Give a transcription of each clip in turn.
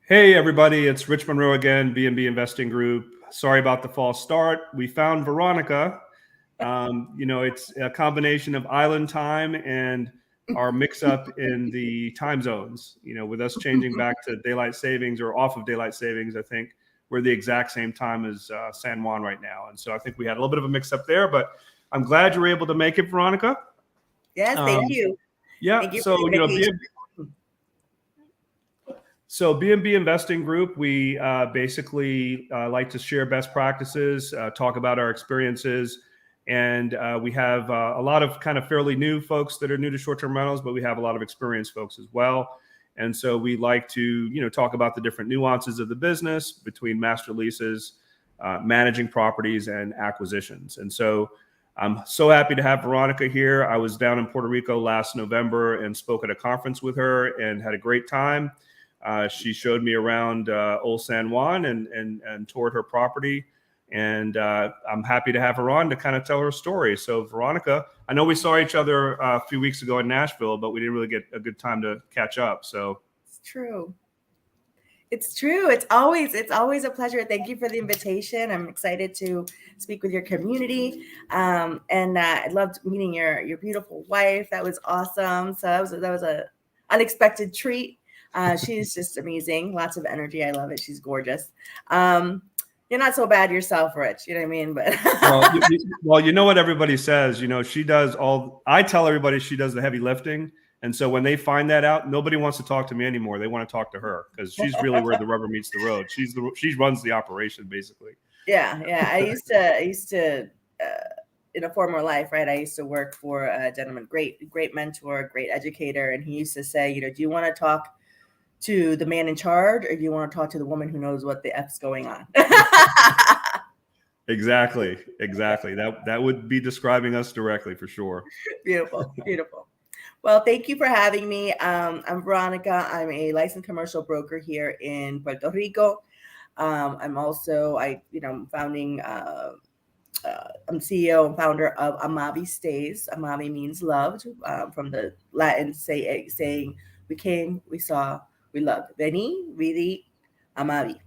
Hey, everybody, it's Rich Munroe again, BNB Investing Group. Sorry about the false start. We found Veronica. It's a combination of island time and our mix-up in the time zones. With us changing back to daylight savings or off of daylight savings, I think we're the exact same time as San Juan right now. And so I think we had a little bit of a mix-up there, but I'm glad you were able to make it, Veronica. Yes, thank you. Yeah, Thank you so, for the invitation. So BNB Investing Group, we basically like to share best practices, talk about our experiences, and we have a lot of kind of fairly new folks that are new to short-term rentals, but we have a lot of experienced folks as well. And so we like to, talk about the different nuances of the business between master leases, managing properties, and acquisitions. And so I'm so happy to have Veronica here. I was down in Puerto Rico last November and spoke at a conference with her and had a great time. She showed me around Old San Juan and toured her property. And I'm happy to have her on to kind of tell her story. So Veronica, I know we saw each other a few weeks ago in Nashville, but we didn't really get a good time to catch up. So It's true. It's true. It's always a pleasure. Thank you for the invitation. I'm excited to speak with your community. And I loved meeting your beautiful wife. That was awesome. So that was a unexpected treat. She's just amazing. Lots of energy. I love it. She's gorgeous. You're not so bad yourself, Rich. You know what I mean? But well, you know what everybody says. She does I tell everybody she does the heavy lifting. And so when they find that out, nobody wants to talk to me anymore. They want to talk to her because she's really where the rubber meets the road. She runs the operation basically. Yeah. I used to in a former life, right? I used to work for a gentleman, great mentor, great educator, and he used to say, do you want to talk to the man in charge, or do you want to talk to the woman who knows what the F's going on? Exactly. That would be describing us directly for sure. Beautiful. Well, thank you for having me. I'm Veronica. I'm a licensed commercial broker here in Puerto Rico. I'm also, founding, I'm CEO and founder of Amavi Stays. Amavi means loved, from the Latin saying, we came, we saw, we loved. Veni, vidi, amavi.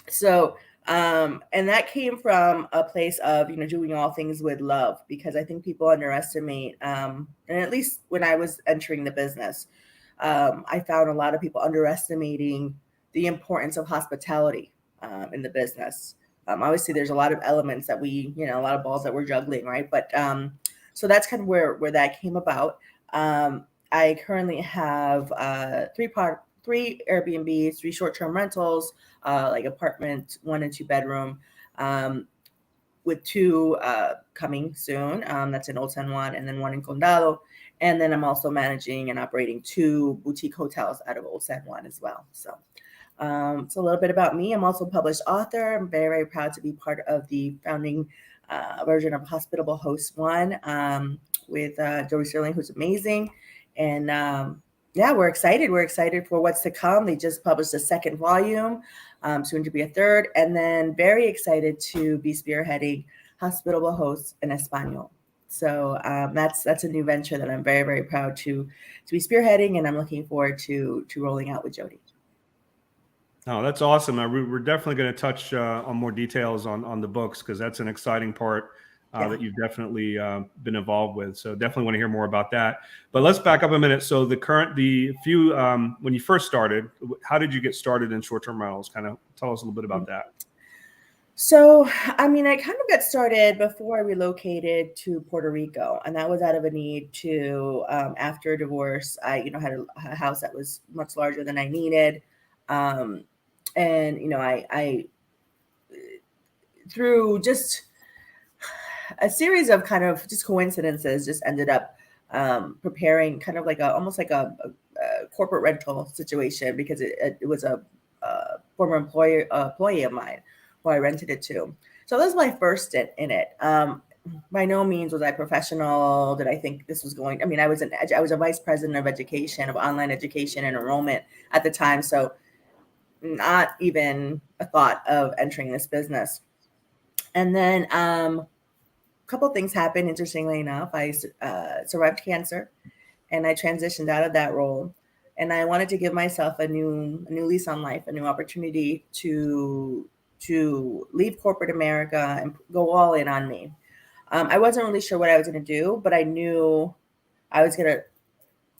So, and that came from a place of, doing all things with love, because I think people underestimate, and at least when I was entering the business, I found a lot of people underestimating the importance of hospitality in the business. Obviously, there's a lot of elements that a lot of balls that we're juggling, right? But so that's kind of where that came about. I currently have three Airbnbs, 3 short-term rentals, like apartment, 1 and 2 bedroom, with 2 coming soon. That's in Old San Juan, and then 1 in Condado. And then I'm also managing and operating 2 boutique hotels out of Old San Juan as well. So it's a little bit about me. I'm also a published author. I'm very, very proud to be part of the founding version of Hospitable Hosts One with Joey Sterling, who's amazing. And we're excited. We're excited for what's to come. They just published a 2nd volume, soon to be a 3rd, and then very excited to be spearheading Hospitable Hosts in Espanol. So that's a new venture that I'm very, very proud to be spearheading, and I'm looking forward to rolling out with Jody. Oh, that's awesome. We're definitely going to touch on more details on the books, because that's an exciting part that you've definitely been involved with. So definitely want to hear more about that. But let's back up a minute. So when you first started, how did you get started in short-term rentals? Kind of tell us a little bit about that. So, I kind of got started before I relocated to Puerto Rico, and that was out of a need to, after a divorce, I, had a house that was much larger than I needed. And, I through just a series of kind of just coincidences, just ended up preparing kind of like almost like a corporate rental situation, because it was a former employee of mine who I rented it to. So that was my first stint in it. By no means was I professional. Did I think this was going? I was a vice president of education, of online education and enrollment at the time. So not even a thought of entering this business. And then a couple of things happened. Interestingly enough, I survived cancer, and I transitioned out of that role and I wanted to give myself a new lease on life, a new opportunity to leave corporate America and go all in on me. I wasn't really sure what I was going to do, but I knew I was going to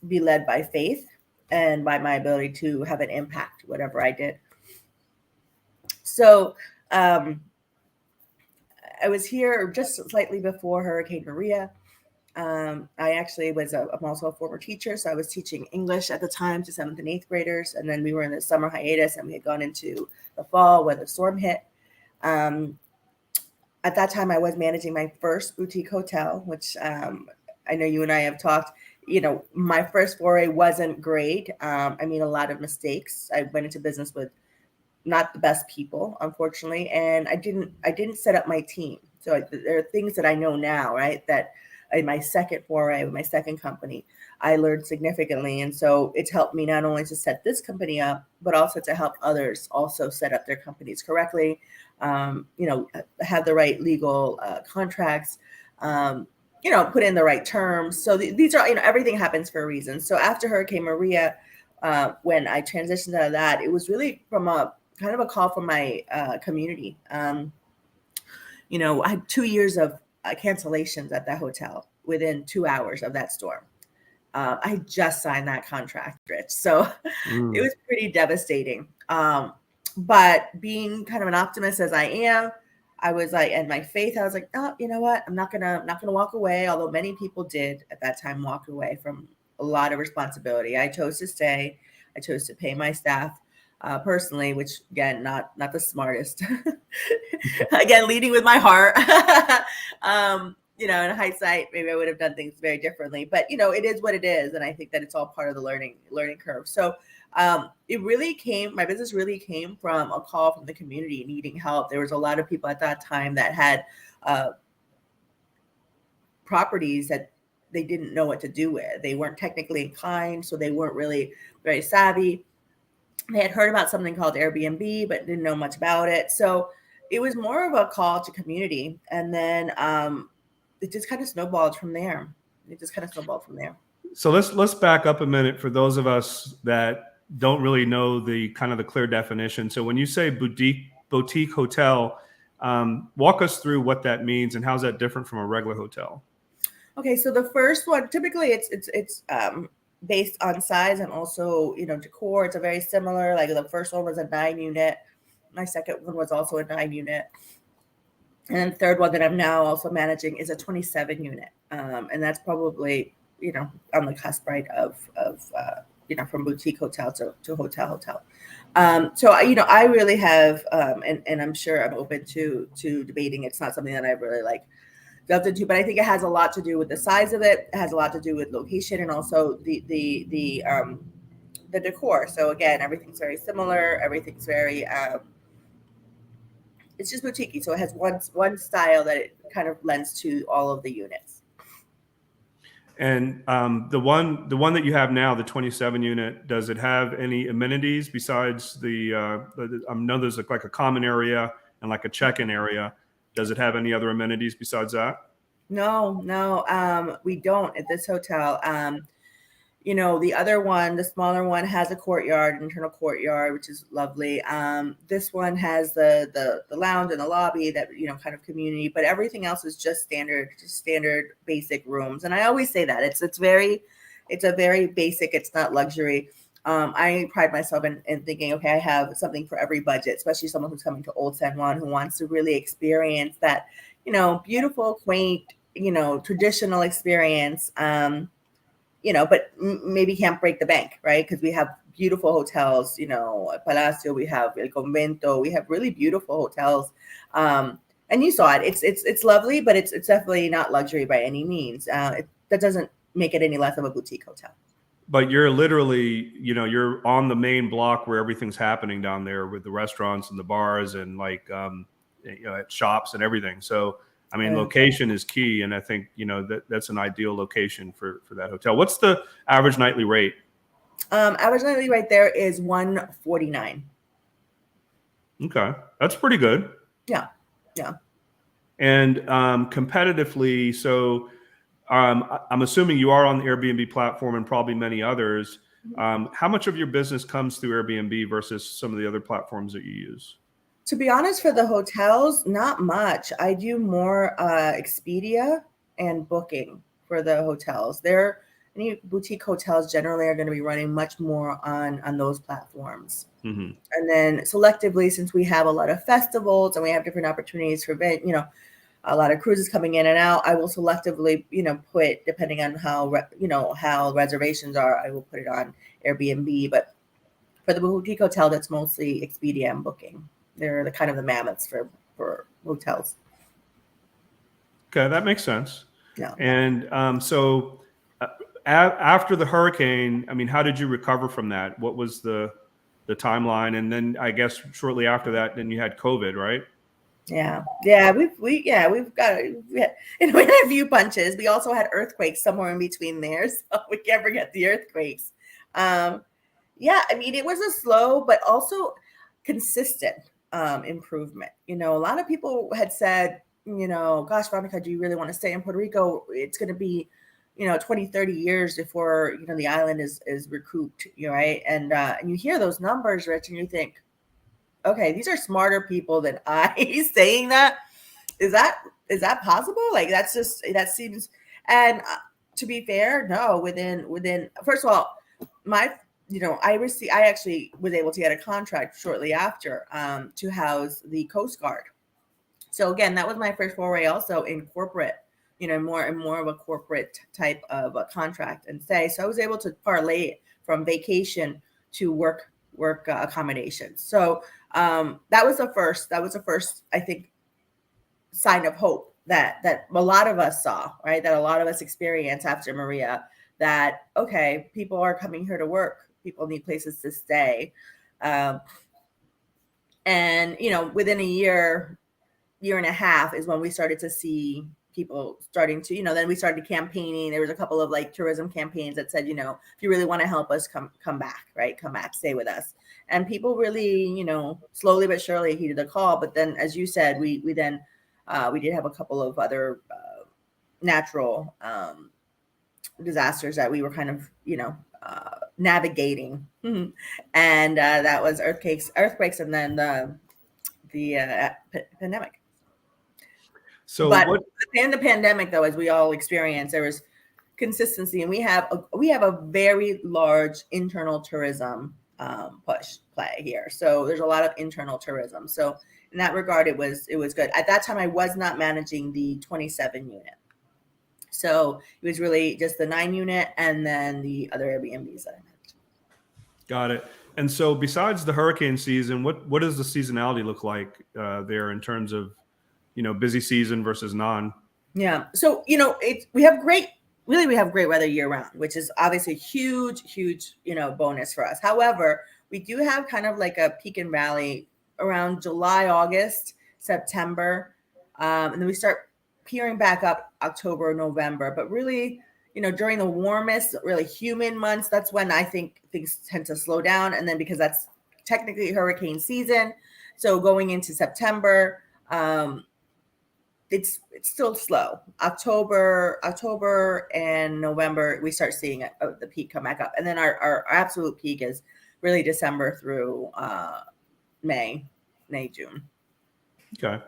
be led by faith and by my ability to have an impact, whatever I did. So I was here just slightly before Hurricane Maria. I actually I'm also a former teacher, so I was teaching English at the time to 7th and 8th graders, and then we were in the summer hiatus, and we had gone into the fall where the storm hit. At that time, I was managing my first boutique hotel, which I know you and I have talked. My first foray wasn't great. I made a lot of mistakes. I went into business with not the best people, unfortunately, and I didn't set up my team. So there are things that I know now, right, that in my second foray, my second company, I learned significantly. And so it's helped me not only to set this company up, but also to help others also set up their companies correctly, have the right legal contracts, put in the right terms. So these are, everything happens for a reason. So after Hurricane Maria, when I transitioned out of that, it was really from a kind of a call from my community. I had 2 years of cancellations at that hotel within 2 hours of that storm. I just signed that contract, Rich. So it was pretty devastating. But being kind of an optimist as I am, I was like, and my faith, I was like, oh, you know what? I'm not gonna walk away. Although many people did at that time walk away from a lot of responsibility. I chose to stay. I chose to pay my staff personally, which again, not the smartest. Again, leading with my heart. In hindsight, maybe I would have done things very differently. But it is what it is, and I think that it's all part of the learning curve. So my business really came from a call from the community needing help. There was a lot of people at that time that had properties that they didn't know what to do with. They weren't technically inclined, so they weren't really very savvy. They had heard about something called Airbnb, but didn't know much about it. So it was more of a call to community. And then it just kind of snowballed from there. So let's back up a minute for those of us that don't really know the kind of the clear definition. So when you say boutique hotel, walk us through what that means and how's that different from a regular hotel? Okay, so the first one, typically it's based on size and also, decor. It's a very similar, like the first one was a 9-unit. My second one was also a 9-unit. And then the third one that I'm now also managing is a 27-unit. And that's probably, on the cusp, right, of from boutique hotel to hotel. So, I really have, and I'm sure I'm open to debating. It's not something that I really delved into, but I think it has a lot to do with the size of it. It has a lot to do with location and also the decor. So again, everything's very similar. Everything's very, it's just boutique. So it has one style that it kind of lends to all of the units. And the one that you have now, the 27-unit, does it have any amenities besides I know there's like a common area and like a check-in area. Does it have any other amenities besides that? No, we don't at this hotel. The other one, the smaller one, has a courtyard, internal courtyard, which is lovely. This one has the lounge and the lobby that, kind of community, but everything else is just standard basic rooms. And I always say that it's a very basic, it's not luxury. I pride myself in thinking, okay, I have something for every budget, especially someone who's coming to Old San Juan who wants to really experience that, beautiful, quaint, traditional experience. But maybe can't break the bank, right? Because we have beautiful hotels, Palacio, we have El Convento, we have really beautiful hotels. And you saw it. It's lovely, but it's definitely not luxury by any means. That doesn't make it any less of a boutique hotel. But you're literally, you're on the main block where everything's happening down there with the restaurants and the bars and shops and everything. So, I mean, location is key. And I think, that's an ideal location for that hotel. What's the average nightly rate? Average nightly rate there is $149. Okay. That's pretty good. Yeah. And competitively, so I'm assuming you are on the Airbnb platform and probably many others. How much of your business comes through Airbnb versus some of the other platforms that you use? To be honest, for the hotels, not much. I do more Expedia and Booking for the hotels. Any boutique hotels generally are going to be running much more on those platforms. Mm-hmm. And then selectively, since we have a lot of festivals and we have different opportunities for a lot of cruises coming in and out, I will selectively, put, depending on how reservations are, I will put it on Airbnb. But for the boutique hotel, that's mostly Expedia and Booking. They're the kind of the mammoths for hotels. Okay, that makes sense. Yeah. And so after the hurricane, I mean, how did you recover from that? What was the timeline? And then I guess shortly after that, then you had COVID, right? Yeah, we had a few punches. We also had earthquakes somewhere in between there, so we can't forget the earthquakes. Yeah, I mean, it was a slow but also consistent improvement. A lot of people had said, gosh, Veronica, do you really want to stay in Puerto Rico? It's going to be 20, 30 years before the island is recouped, right? And you hear those numbers, Rich, and you think, okay, these are smarter people than I saying that. Is that possible? Like, that seems. And to be fair, no. Within first of all, I actually was able to get a contract shortly after to house the Coast Guard. So again, that was my first foray also in corporate, more and more of a corporate type of a contract and stay. So I was able to parlay from vacation to work accommodations. So that was the first, I think, sign of hope that a lot of us saw, right? That a lot of us experienced after Maria, that, okay, people are coming here to work. People need places to stay. And, within a year and a half is when we started to see people starting to, then we started campaigning. There was a couple of like tourism campaigns that said, if you really want to help us, come back, right? Come back, stay with us. And people really, slowly but surely heeded the call. But then, as you said, we did have a couple of other natural disasters that we were kind of, navigating. And that was earthquakes, and then the pandemic. So but in the pandemic, though, as we all experienced, there was consistency, and we have a very large internal tourism play here. So there's a lot of internal tourism. So in that regard, it was good. At that time, I was not managing the 27 unit. So it was really just the 9 unit and then the other Airbnbs that I managed. Got it. And so besides the hurricane season, what does the seasonality look like there in terms of, busy season versus non? Yeah. So, we have great weather year round, which is obviously a huge, bonus for us. However, we do have kind of like a peak and valley around July, August, September. And then we start peering back up October, November. But really, during the warmest, really humid months, that's when I think things tend to slow down. And then because that's technically hurricane season, so going into September, it's still slow. October and November, we start seeing the peak come back up. And then our absolute peak is really December through May, June. Okay.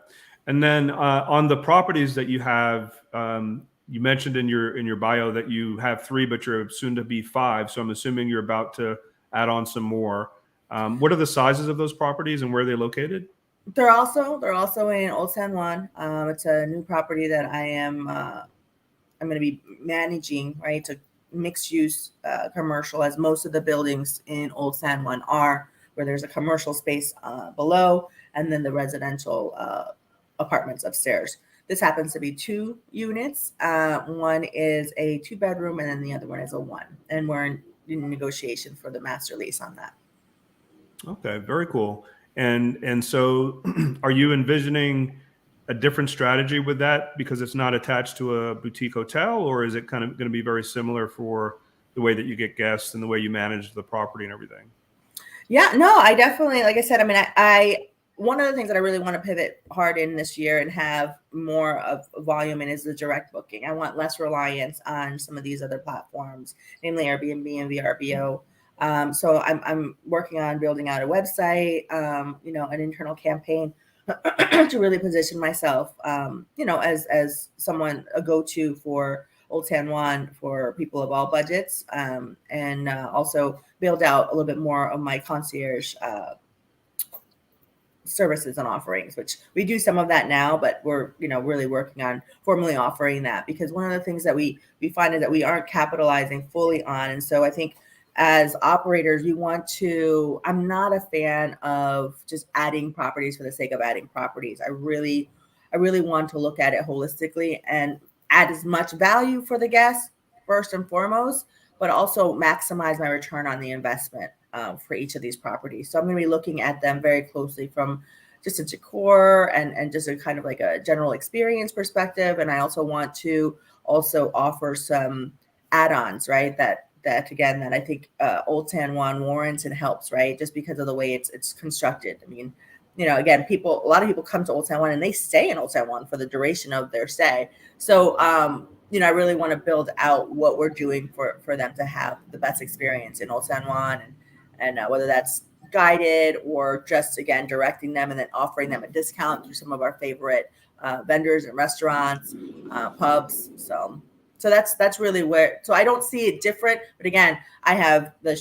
And then on the properties that you have, you mentioned in your bio that you have 3, but you're soon to be 5. So I'm assuming you're about to add on some more. What are the sizes of those properties and where are they located? They're also in Old San Juan. It's a new property that I'm going to be managing, right? It's a mixed use commercial, as most of the buildings in Old San Juan are, where there's a commercial space below and then the residential apartments upstairs. This happens to be 2 units. One is a 2-bedroom and then the other one is a 1. And we're in negotiation for the master lease on that. Okay, very cool. And so are you envisioning a different strategy with that because it's not attached to a boutique hotel, or is it kind of going to be very similar for the way that you get guests and the way you manage the property and everything? Yeah, no, I definitely, like I said, I mean, I one of the things that I really want to pivot hard in this year and have more of volume in is the direct booking. I want less reliance on some of these other platforms, namely Airbnb and VRBO. So I'm working on building out a website, an internal campaign to really position myself, as someone, a go-to for Old San Juan for people of all budgets, and also build out a little bit more of my concierge services and offerings, which we do some of that now, but we're, really working on formally offering that, because one of the things that we find is that we aren't capitalizing fully on. And so I think as operators, I'm not a fan of just adding properties for the sake of adding properties. I really want to look at it holistically and add as much value for the guests first and foremost, but also maximize my return on the investment for each of these properties. So I'm going to be looking at them very closely from just a decor and just a kind of like a general experience perspective. And I also want to also offer some add-ons, right? That I think Old San Juan warrants and helps, right? Just because of the way it's constructed. I mean, again, a lot of people come to Old San Juan and they stay in Old San Juan for the duration of their stay. So, I really want to build out what we're doing for them to have the best experience in Old San Juan, and whether that's guided or just, again, directing them and then offering them a discount through some of our favorite vendors and restaurants, pubs. So that's really where, so I don't see it different, but again, I have the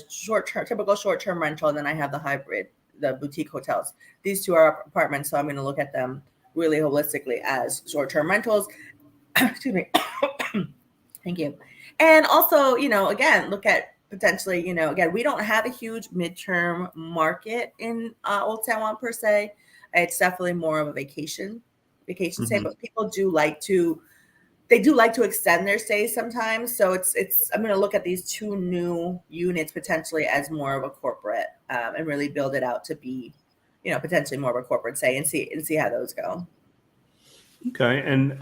typical short-term rental, and then I have the hybrid, the boutique hotels. These two are apartments, so I'm going to look at them really holistically as short-term rentals. Excuse me. Thank you. And also, again, look at potentially, again, we don't have a huge midterm market in Old San Juan per se. It's definitely more of a vacation stay, but people do like to extend their stay sometimes. So I'm going to look at these two new units potentially as more of a corporate, and really build it out to be, potentially more of a corporate stay, and see how those go. Okay. And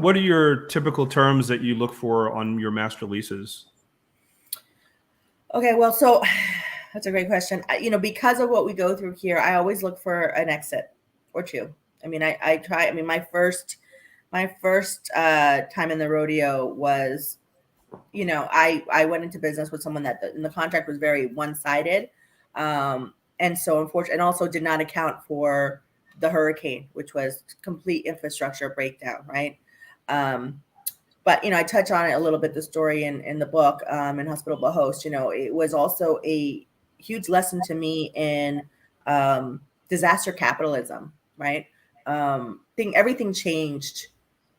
what are your typical terms that you look for on your master leases? Okay, well, so that's a great question. Because of what we go through here, I always look for an exit or two. I mean, I try. I mean, my first time in the rodeo was, I went into business with someone that the contract was very one-sided, and so unfortunately, and also did not account for the hurricane, which was complete infrastructure breakdown, right? But I touch on it a little bit, the story in the book, in Hospitable Hosts. It was also a huge lesson to me in disaster capitalism, right? Everything changed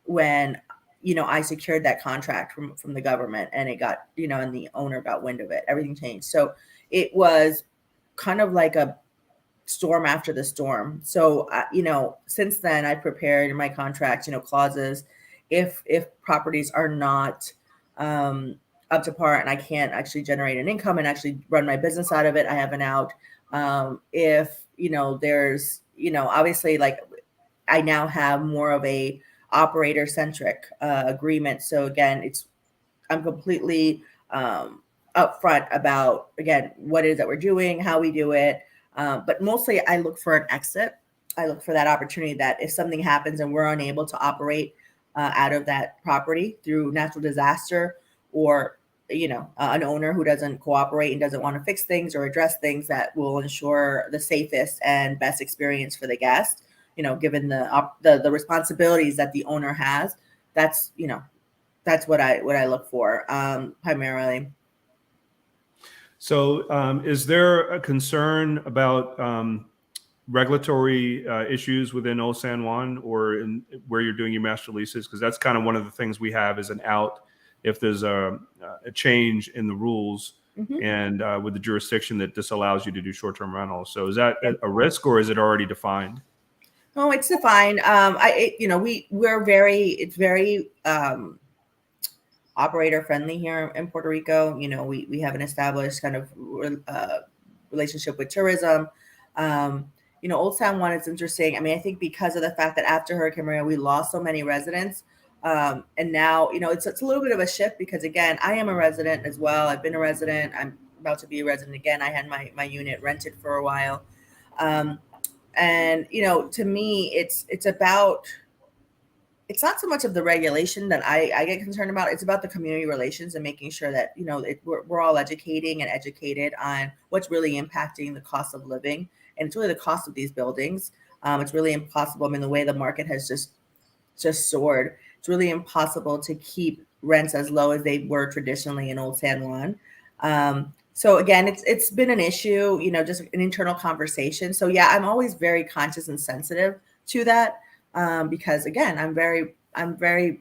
when I secured that contract from the government, and it got, and the owner got wind of it. Everything changed. So it was kind of like a storm after the storm. So since then, I prepared in my contract, clauses. If properties are not up to par and I can't actually generate an income and actually run my business out of it, I have an out. If there's obviously, like, I now have more of a operator centric agreement. So again, I'm completely upfront about, again, what it is that we're doing, how we do it. But mostly I look for an exit. I look for that opportunity that if something happens and we're unable to operate out of that property through natural disaster, or an owner who doesn't cooperate and doesn't want to fix things or address things that will ensure the safest and best experience for the guest, given the responsibilities that the owner has. That's what I look for primarily. So is there a concern about regulatory issues within Old San Juan, or where you're doing your master leases? Because that's kind of one of the things we have as an out if there's a change in the rules, and with the jurisdiction that disallows you to do short-term rentals. So is that a risk, or is it already defined? Oh, it's defined. It's very operator friendly here in Puerto Rico. We have an established kind of relationship with tourism. Old San Juan is interesting. I mean, I think because of the fact that after Hurricane Maria, we lost so many residents. And now, it's a little bit of a shift, because again, I am a resident as well. I've been a resident. I'm about to be a resident again. I had my unit rented for a while. And, to me, it's about it's not so much of the regulation that I get concerned about. It's about the community relations and making sure that, we're all educating and educated on what's really impacting the cost of living. And it's really the cost of these buildings. It's really impossible. I mean, the way the market has just soared, it's really impossible to keep rents as low as they were traditionally in Old San Juan. So again, it's been an issue, just an internal conversation. So yeah, I'm always very conscious and sensitive to that. Because again, I'm very, I'm very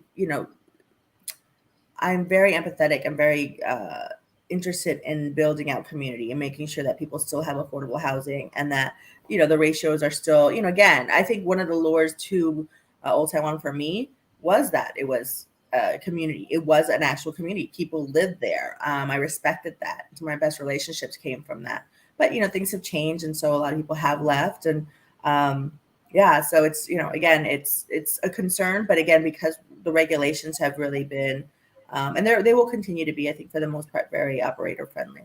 empathetic. I'm very interested in building out community and making sure that people still have affordable housing, and that the ratios are still, again, I think one of the lures to Old San Juan for me was that it was a community. It was an actual community. People lived there. I respected that. My best relationships came from that. But things have changed, and so a lot of people have left, and yeah, so it's again, it's a concern, but again, because the regulations have really been, and they will continue to be, I think, for the most part, very operator friendly.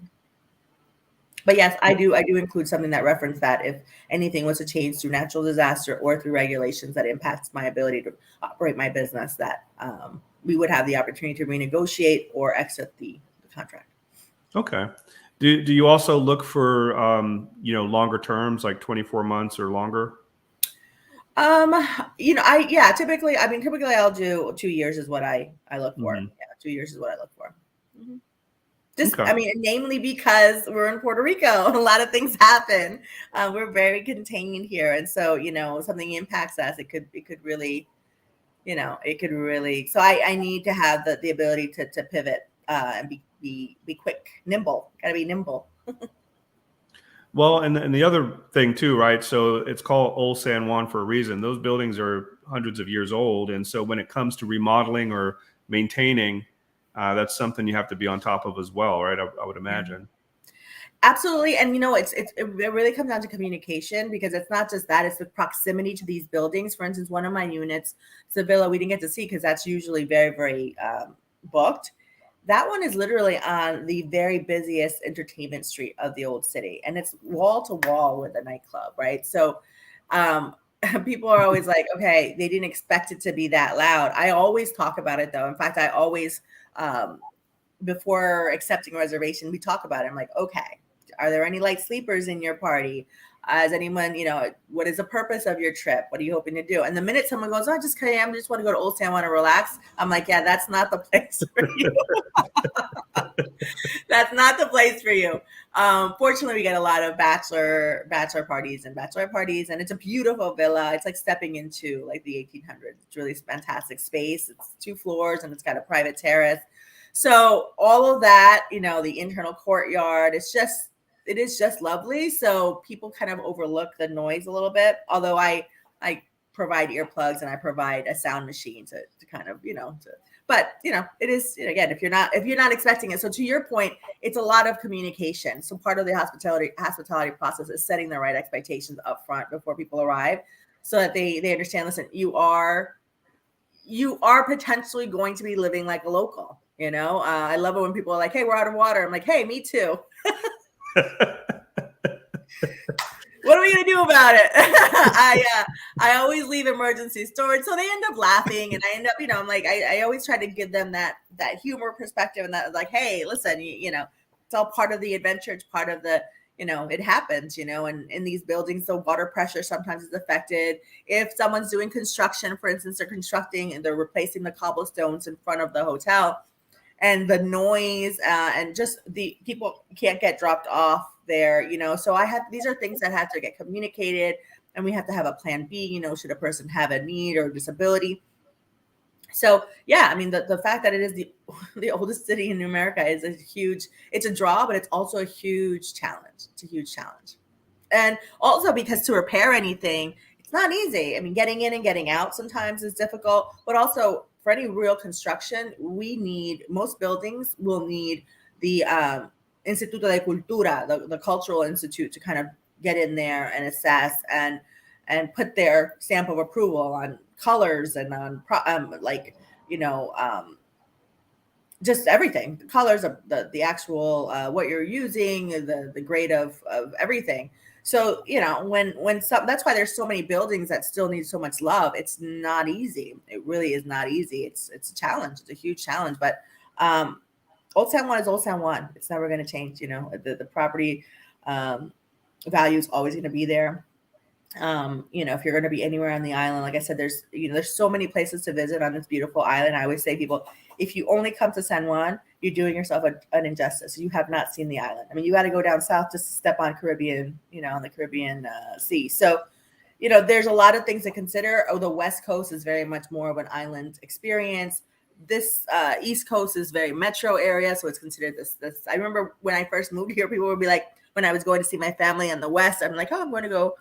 But yes, I do include something that reference that if anything was to change through natural disaster or through regulations that impacts my ability to operate my business, that we would have the opportunity to renegotiate or exit the contract. Okay. Do you also look for longer terms, like 24 months or longer? Typically I'll do 2 years is what I look for. Mm-hmm. Yeah, 2 years is what I look for. Mm-hmm. Just, Okay. I mean, namely because we're in Puerto Rico, a lot of things happen. We're very contained here, and so something impacts us. It could really, it could really. So I need to have the ability to pivot and be quick, nimble. Got to be nimble. Well, and the other thing too, right? So it's called Old San Juan for a reason. Those buildings are hundreds of years old, and so when it comes to remodeling or maintaining, that's something you have to be on top of as well, right? I would imagine. Absolutely. And it really comes down to communication, because it's not just that, it's the proximity to these buildings. For instance, one of my units, it's a villa we didn't get to see because that's usually very, very booked. That one is literally on the very busiest entertainment street of the old city, and it's wall to wall with a nightclub, right? So people are always like, okay, they didn't expect it to be that loud. I always talk about it though. In fact, I always, before accepting a reservation, we talk about it. I'm like, okay, are there any light sleepers in your party? Is anyone, what is the purpose of your trip? What are you hoping to do? And the minute someone goes, oh, I just want to go to Old San Juan to relax, I'm like, yeah, that's not the place for you. That's not the place for you. Fortunately, we get a lot of bachelor parties and bachelorette parties, and it's a beautiful villa. It's like stepping into like the 1800s. It's really fantastic space. It's 2 floors and it's got a private terrace. So all of that, the internal courtyard, it is just lovely. So people kind of overlook the noise a little bit, although I provide earplugs and I provide a sound machine to kind of, but it is, again, if you're not expecting it. So to your point, it's a lot of communication. So part of the hospitality process is setting the right expectations up front before people arrive, so that they understand, listen, you are potentially going to be living like a local. I love it when people are like, hey, we're out of water. I'm like, hey, me too. What are we gonna do about it? I always leave emergency storage, so they end up laughing, and I end up, I'm like, I always try to give them that humor perspective, and that, like, hey, listen, it's all part of the adventure. It's part of the, it happens, and in these buildings, the water pressure sometimes is affected. If someone's doing construction, for instance, they're constructing and they're replacing the cobblestones in front of the hotel, and the noise and just the people can't get dropped off there, so these are things that have to get communicated, and we have to have a plan B, should a person have a need or disability. So yeah, I mean, the fact that it is the oldest city in America is it's a draw, but it's also a huge challenge. It's a huge challenge. And also because to repair anything, it's not easy. I mean, getting in and getting out sometimes is difficult, but also for any real construction, most buildings will need the Instituto de Cultura, the Cultural Institute, to kind of get in there and assess and put their stamp of approval on colors and on just everything, the colors of the actual what you're using, the grade of everything. So when some, that's why there's so many buildings that still need so much love. It's not easy. It really is not easy. It's a challenge. It's a huge challenge. But Old San Juan is Old San Juan. It's never going to change. The property value is always going to be there. If you're going to be anywhere on the island, like I said, there's so many places to visit on this beautiful island. I always say people, if you only come to San Juan, you're doing yourself an injustice. You have not seen the island. I mean, you got to go down south just to step on Caribbean, on the Caribbean Sea. So, there's a lot of things to consider. Oh, the West Coast is very much more of an island experience. This East Coast is very metro area, so it's considered this. I remember when I first moved here, people would be like, when I was going to see my family in the West, I'm like, oh, I'm going to go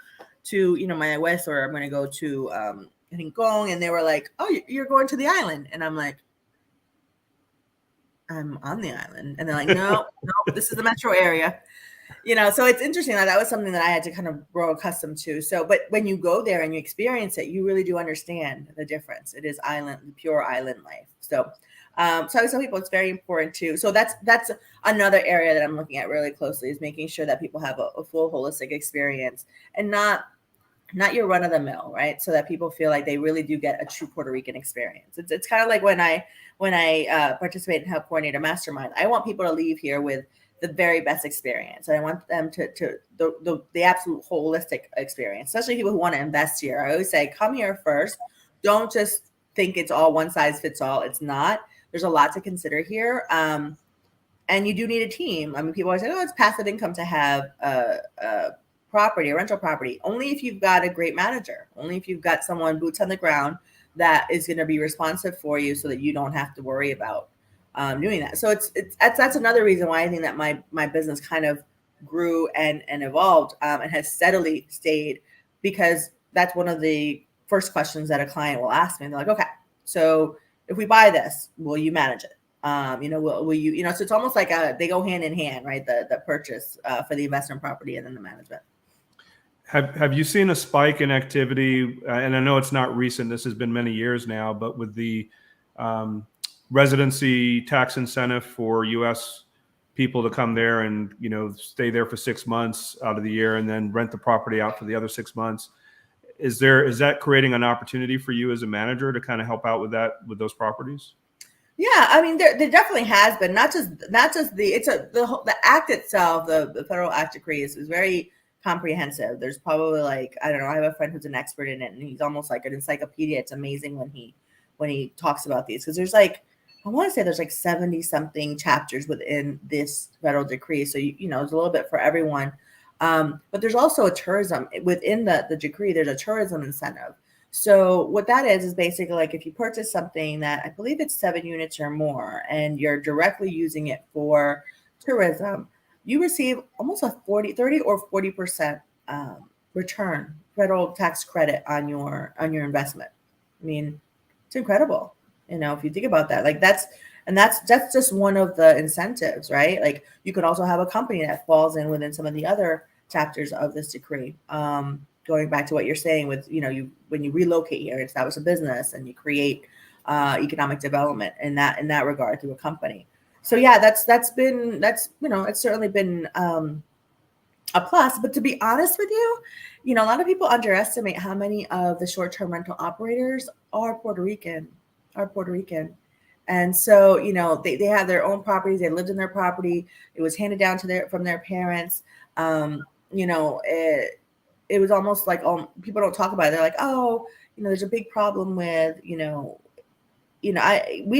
to my West, or I'm going to go to Rincon, and they were like, oh, you're going to the island, and I'm like, I'm on the island, and they're like, no, this is the metro area. So it's interesting that was something that I had to kind of grow accustomed to. So, but when you go there and you experience it, you really do understand the difference. It is pure island life. So, so I would tell people it's very important too. So that's another area that I'm looking at really closely, is making sure that people have a full holistic experience, and not your run of the mill, right? So that people feel like they really do get a true Puerto Rican experience. It's kind of like when I participate in Help Coordinate a Mastermind, I want people to leave here with the very best experience. I want them to the absolute holistic experience, especially people who want to invest here. I always say, come here first. Don't just think it's all one size fits all. It's not. There's a lot to consider here. And you do need a team. I mean, people always say, oh, it's passive income to have a rental property. Only if you've got a great manager, only if you've got someone boots on the ground that is going to be responsive for you, so that you don't have to worry about doing that. So that's another reason why I think that my business kind of grew and evolved and has steadily stayed, because that's one of the first questions that a client will ask me. And they're like, okay, so if we buy this, will you manage it? Will you, so it's almost like they go hand in hand, right? The purchase for the investment property, and then the management. Have you seen a spike in activity? And I know it's not recent. This has been many years now, but with the residency tax incentive for U.S. people to come there and stay there for 6 months out of the year, and then rent the property out for the other 6 months, is that creating an opportunity for you as a manager to kind of help out with those properties? Yeah, I mean, there definitely has been, not just the act itself, the federal act decree is very comprehensive. There's probably I don't know, I have a friend who's an expert in it, and he's almost like an encyclopedia. It's amazing when he talks about these, because there's I want to say there's 70 something chapters within this federal decree. So it's a little bit for everyone. But there's also a tourism within the decree. There's a tourism incentive. So what that is basically if you purchase something that I believe it's 7 units or more, and you're directly using it for tourism, you receive almost a 30 or 40% return, federal tax credit on your investment. I mean, it's incredible. If you think about that, that's just one of the incentives, right? You could also have a company that falls in within some of the other chapters of this decree. Going back to what you're saying with, when you relocate here and establish a business, and you create economic development in that regard through a company. So yeah, it's certainly been a plus. But to be honest with you, a lot of people underestimate how many of the short-term rental operators are Puerto Rican. And so, they have their own properties. They lived in their property. It was handed down from their parents. It was almost like, people don't talk about it. They're like, oh, there's a big problem with, we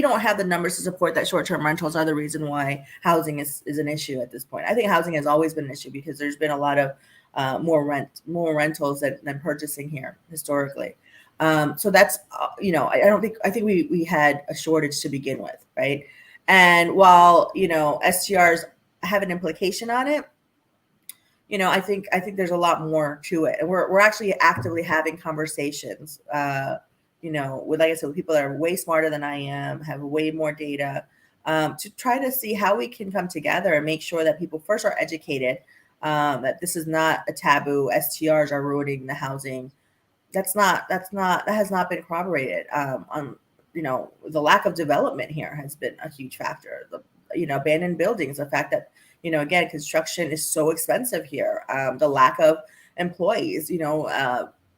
don't have the numbers to support that short-term rentals are the reason why housing is an issue at this point. I think housing has always been an issue, because there's been a lot of more rentals than purchasing here historically. So that's, I think we had a shortage to begin with, right? And while, STRs have an implication on it, I think there's a lot more to it. And we're actually actively having conversations, with, like I said, with people that are way smarter than I am, have way more data, to try to see how we can come together and make sure that people first are educated, that this is not a taboo. STRs are ruining the housing. That has not been corroborated. the lack of development here has been a huge factor. Abandoned buildings, the fact that, again, construction is so expensive here, the lack of employees,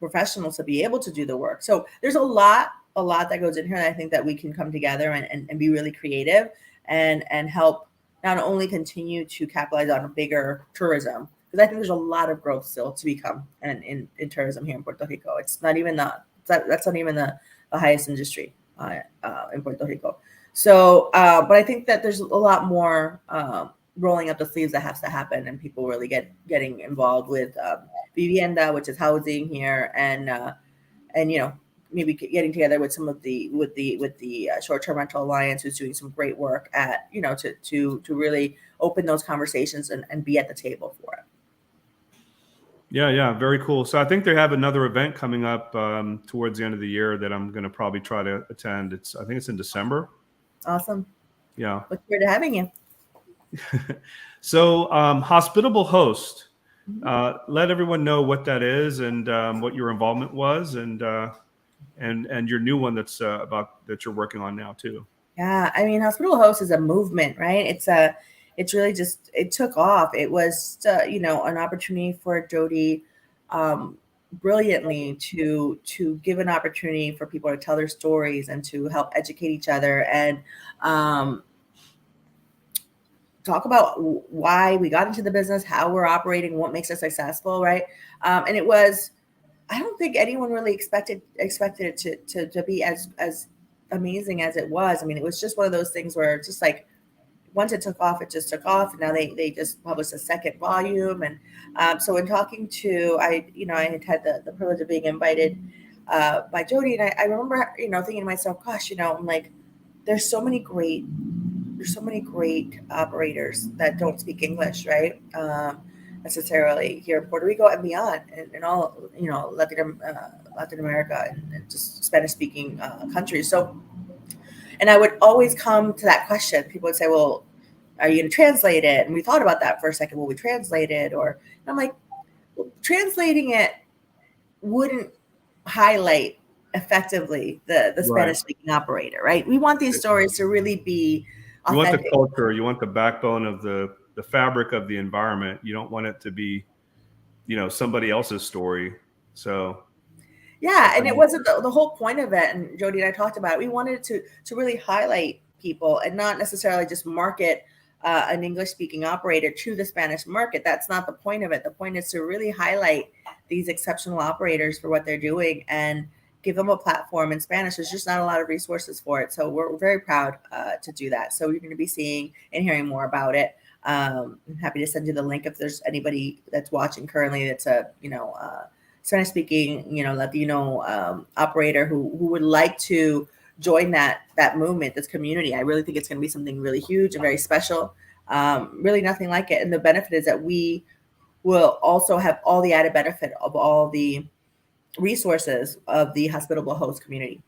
professionals to be able to do the work. So there's a lot that goes in here. And I think that we can come together and be really creative and help not only continue to capitalize on a bigger tourism, because I think there's a lot of growth still to become in tourism here in Puerto Rico. It's not even that's not even the highest industry in Puerto Rico. So, but I think that there's a lot more rolling up the sleeves that has to happen, and people really getting involved with vivienda, which is housing here, and maybe getting together with some of the short-term rental alliance, who's doing some great work at to really open those conversations and be at the table for it. Yeah, very cool. So I think they have another event coming up towards the end of the year that I'm going to probably try to attend. I think it's in December. Awesome. Yeah. Look forward to having you. So Hospitable Host, let everyone know what that is and what your involvement was, and your new one that you're working on now too. Yeah, I mean, Hospitable Host is a movement, right? It's really just, it took off. It was an opportunity for Jody brilliantly to give an opportunity for people to tell their stories and to help educate each other and talk about why we got into the business, how we're operating, what makes us successful, right? And it was, I don't think anyone really expected it to be as amazing as it was. I mean, it was just one of those things where it's just like, once it took off, it just took off. And now they just published a second volume. And so in talking to, I had the privilege of being invited by Jody. And I remember, thinking to myself, gosh, I'm like, there's so many great operators that don't speak English, right? Necessarily here in Puerto Rico and beyond, and all, Latin America and just Spanish speaking countries. So, and I would always come to that question. People would say, well, are you going to translate it? And we thought about that for a second. Will we translate it? And I'm like, well, translating it wouldn't highlight effectively the Spanish speaking operator, right? We want these stories to really be authentic. You want the culture, you want the backbone of the fabric of the environment. You don't want it to be, somebody else's story. So yeah, and it wasn't the whole point of it. And Jody and I talked about it. We wanted to really highlight people and not necessarily just market an English-speaking operator to the Spanish market. That's not the point of it. The point is to really highlight these exceptional operators for what they're doing and give them a platform in Spanish. There's just not a lot of resources for it. So we're very proud to do that. So you're going to be seeing and hearing more about it. I'm happy to send you the link if there's anybody that's watching currently that's a Spanish speaking Latino operator who would like to join that movement, this community. I really think it's going to be something really huge and very special. Really nothing like it. And the benefit is that we will also have all the added benefit of all the resources of the Hospitable Host community.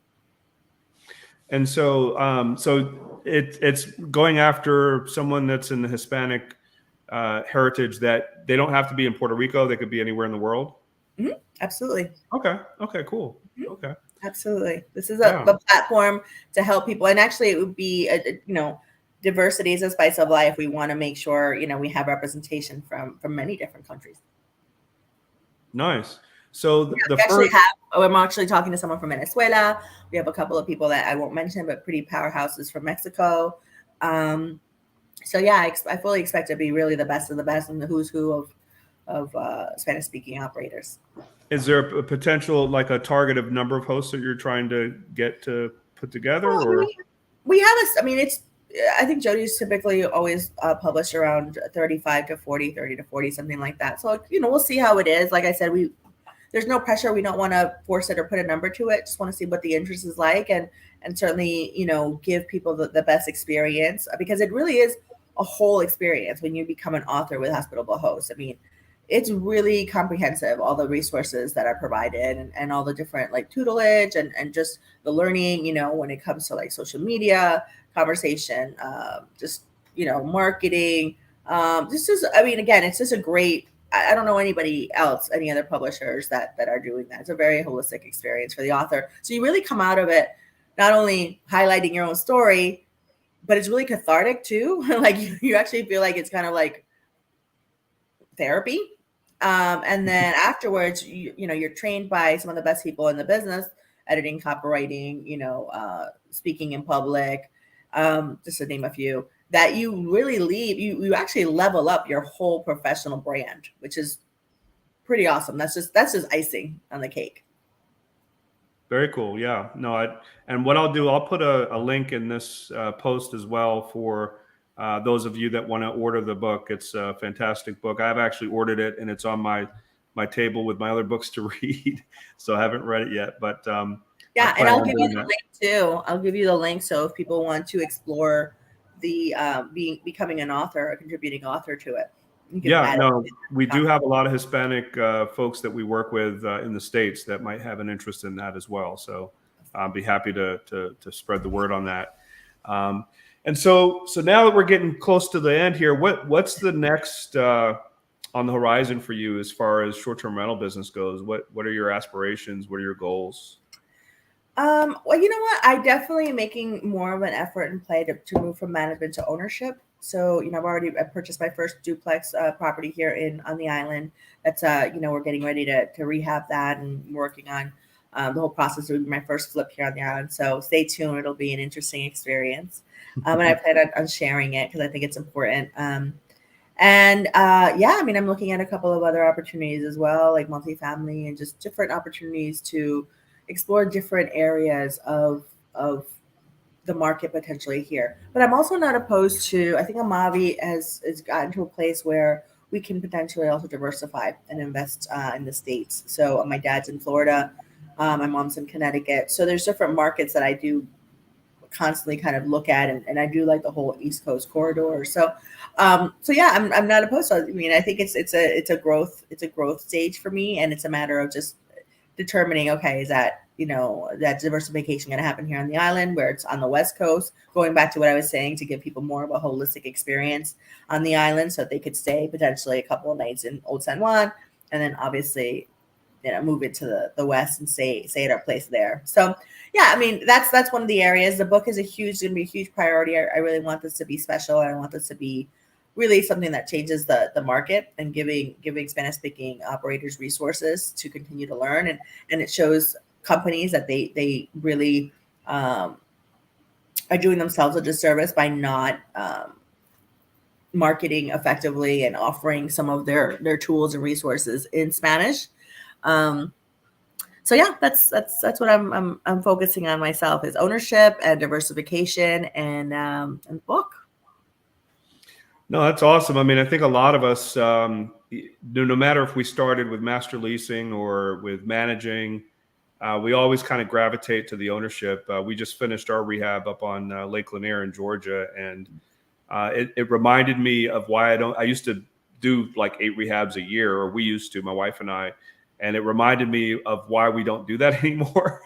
And so it's going after someone that's in the Hispanic heritage, that they don't have to be in Puerto Rico. They could be anywhere in the world. Mm-hmm. Absolutely. Okay, cool. Mm-hmm. Okay. Absolutely. This is a platform to help people. And actually it would be, diversity is a spice of life. We want to make sure, we have representation from many different countries. Nice. So I'm actually talking to someone from Venezuela. We have a couple of people that I won't mention, but pretty powerhouses from Mexico. So yeah, I fully expect to be really the best of the best and the who's who of Spanish speaking operators. Is there a potential, like a target of number of hosts that you're trying to get to put together? Or we have I think Jody's typically always published around 35 to 40, 30 to 40, something like that. So, we'll see how it is. Like I said, there's no pressure. We don't want to force it or put a number to it. Just want to see what the interest is like and certainly, give people the best experience, because it really is a whole experience when you become an author with Hospitable Hosts. I mean, it's really comprehensive, all the resources that are provided and all the different like tutelage and just the learning, when it comes to like social media, conversation, marketing. Again, it's just a great, I don't know anybody else, any other publishers that are doing that. It's a very holistic experience for the author. So you really come out of it not only highlighting your own story, but it's really cathartic too. Like you actually feel like it's kind of like therapy. And then afterwards, you're trained by some of the best people in the business, editing, copywriting, speaking in public, just to name a few, that you really you actually level up your whole professional brand, which is pretty awesome. That's just icing on the cake. Very cool. Yeah. No, and what I'll do, I'll put a link in this post as well for those of you that want to order the book. It's a fantastic book. I've actually ordered it, and it's on my table with my other books to read. So I haven't read it yet, but yeah, and I'll give you the link too. I'll give you the link, so if people want to explore the becoming an author, a contributing author to it. Yeah, no, we do have a lot of Hispanic folks that we work with in the States that might have an interest in that as well. So I'll be happy to spread the word on that. And so now that we're getting close to the end here, what's the next on the horizon for you as far as short-term rental business goes? What are your aspirations? What are your goals? Well, you know what? I definitely am making more of an effort and play to move from management to ownership. So, I purchased my first duplex property here on the island. That's, we're getting ready to rehab that and working on the whole process. It would be my first flip here on the island. So stay tuned. It'll be an interesting experience. And I plan on sharing it because I think it's important. I'm looking at a couple of other opportunities as well, like multifamily and just different opportunities to explore different areas of the market potentially here. But I'm also not opposed to, I think Amavi has gotten to a place where we can potentially also diversify and invest in the States. So my dad's in Florida, my mom's in Connecticut. So there's different markets that I do constantly kind of look at, and I do like the whole East Coast corridor. So yeah, I'm not opposed to it. I mean, I think it's a growth stage for me, and it's a matter of just determining, okay, is that that diversification going to happen here on the island where it's on the West Coast, going back to what I was saying, to give people more of a holistic experience on the island so that they could stay potentially a couple of nights in Old San Juan, and then obviously move into the West and stay at our place there. So yeah, I mean, that's one of the areas. The book is going to be a huge priority. I really want this to be special. I want this to be really something that changes the market and giving Spanish speaking operators resources to continue to learn. And it shows companies that they really are doing themselves a disservice by not marketing effectively and offering some of their tools and resources in Spanish. So yeah, that's what I'm focusing on myself, is ownership and diversification and book. No, that's awesome. I mean, I think a lot of us, no matter if we started with master leasing or with managing, we always kind of gravitate to the ownership. We just finished our rehab up on Lake Lanier in Georgia, and it reminded me of why I used to do like 8 rehabs a year, or we used to, my wife and I, and it reminded me of why we don't do that anymore.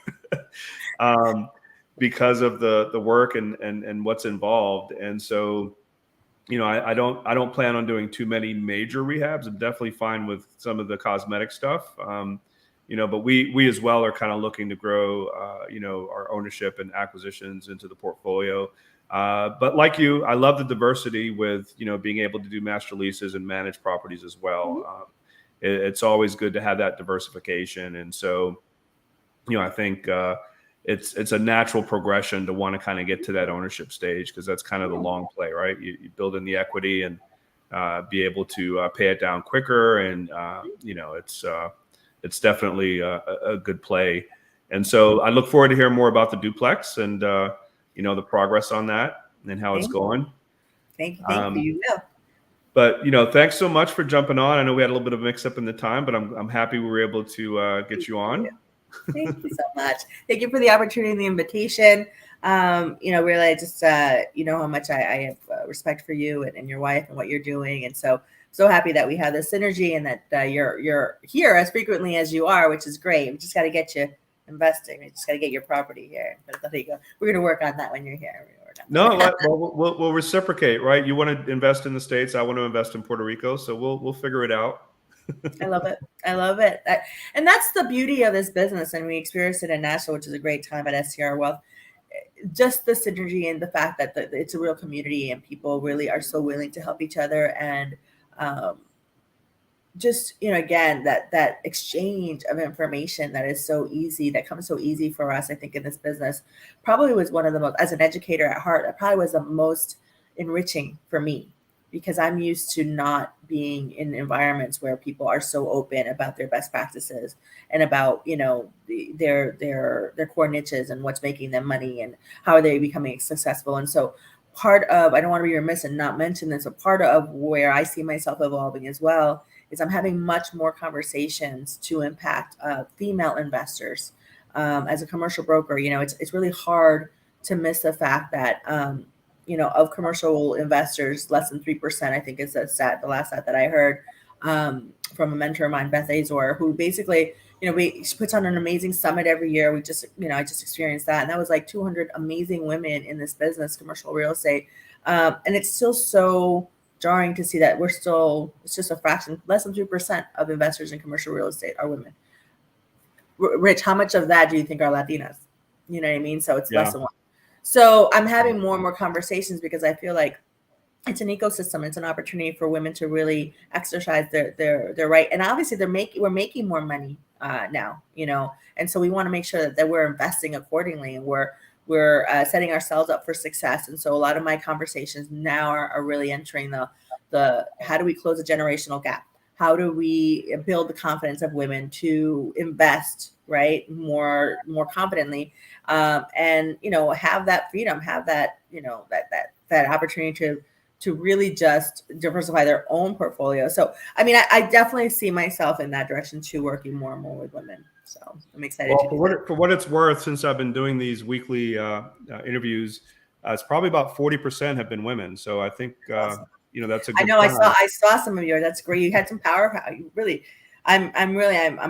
Because of the work and what's involved. And so, I don't plan on doing too many major rehabs. I'm definitely fine with some of the cosmetic stuff. But we as well are kind of looking to grow, our ownership and acquisitions into the portfolio. But like you, I love the diversity with, being able to do master leases and manage properties as well. It's always good to have that diversification. And so, I think it's a natural progression to want to kind of get to that ownership stage, because that's kind of the long play, right? You build in the equity and be able to pay it down quicker. And, it's definitely a good play. And so I look forward to hearing more about the duplex and, the progress on that and how it's going. Thank you. You will. But, thanks so much for jumping on. I know we had a little bit of a mix up in the time, but I'm happy we were able to get you on. Thank you so much. Thank you for the opportunity and the invitation. Really, I just, how much I have respect for you and your wife and what you're doing. And so happy that we have this synergy and that you're here as frequently as you are, which is great. We just got to get you investing. We just got to get your property here. We're going to work on that when you're here. No, we'll reciprocate, right? You want to invest in the States. I want to invest in Puerto Rico. So we'll figure it out. I love it. And that's the beauty of this business. And we experienced it in Nashville, which is a great time at STR Wealth. just the synergy and the fact that it's a real community and people really are so willing to help each other. And just, again, that exchange of information that is so easy, that comes so easy for us, I think, in this business, probably was one of the most, as an educator at heart, that probably was the most enriching for me, because I'm used to not being in environments where people are so open about their best practices and about, their core niches and what's making them money and how are they becoming successful. And so part of, I don't want to be remiss and not mention this, a part of where I see myself evolving as well is I'm having much more conversations to impact female investors. As a commercial broker, it's really hard to miss the fact that, of commercial investors, less than 3%, I think is the last stat that I heard from a mentor of mine, Beth Azor, who basically, she puts on an amazing summit every year. I just experienced that. And that was like 200 amazing women in this business, commercial real estate. And it's still so jarring to see that it's just a fraction, less than 3% of investors in commercial real estate are women. Rich, how much of that do you think are Latinas? You know what I mean? So it's less than 1. So I'm having more and more conversations because I feel like it's an ecosystem. It's an opportunity for women to really exercise their right. And obviously we're making more money now, and so we want to make sure that we're investing accordingly and we're setting ourselves up for success. And so a lot of my conversations now are really entering the how do we close a generational gap? How do we build the confidence of women to invest, right, more confidently, and have that freedom, have that that opportunity to really just diversify their own portfolio. So, I mean, I definitely see myself in that direction too, working more and more with women. So I'm excited. Well, for what it's worth, since I've been doing these weekly interviews, it's probably about 40% have been women. So I think, awesome. That's a good I saw some of yours. That's great. You had some power. You really, I'm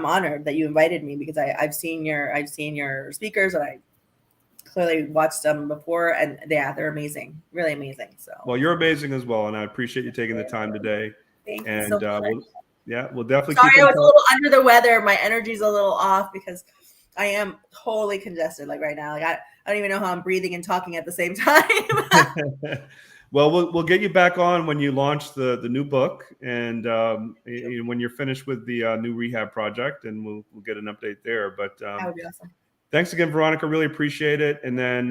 honored that you invited me, because I've seen your speakers and I clearly watched them before, and they're amazing, really amazing. So, well, you're amazing as well, and I appreciate you taking the time today. Thank you so much. We'll definitely. Sorry, I was a little under the weather. My energy's a little off because I am totally congested, like right now. Like I don't even know how I'm breathing and talking at the same time. Well, we'll get you back on when you launch the new book, and when you're finished with the new rehab project, and we'll get an update there. But that would be awesome. Thanks again, Veronica. Really appreciate it. And then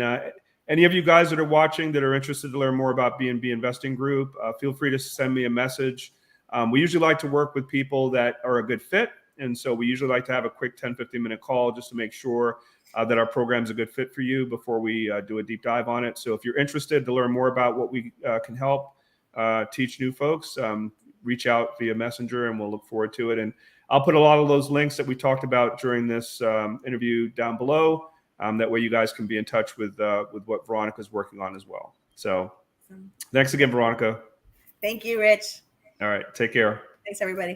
any of you guys that are watching that are interested to learn more about BNB Investing Group, feel free to send me a message. We usually like to work with people that are a good fit. And so we usually like to have a quick 10-15-minute call just to make sure that our program is a good fit for you before we do a deep dive on it. So if you're interested to learn more about what we can help teach new folks, reach out via Messenger, and we'll look forward to it. And I'll put a lot of those links that we talked about during this interview down below. That way you guys can be in touch with what Veronica's working on as well. So thanks again, Veronica. Thank you, Rich. All right. Take care. Thanks, everybody.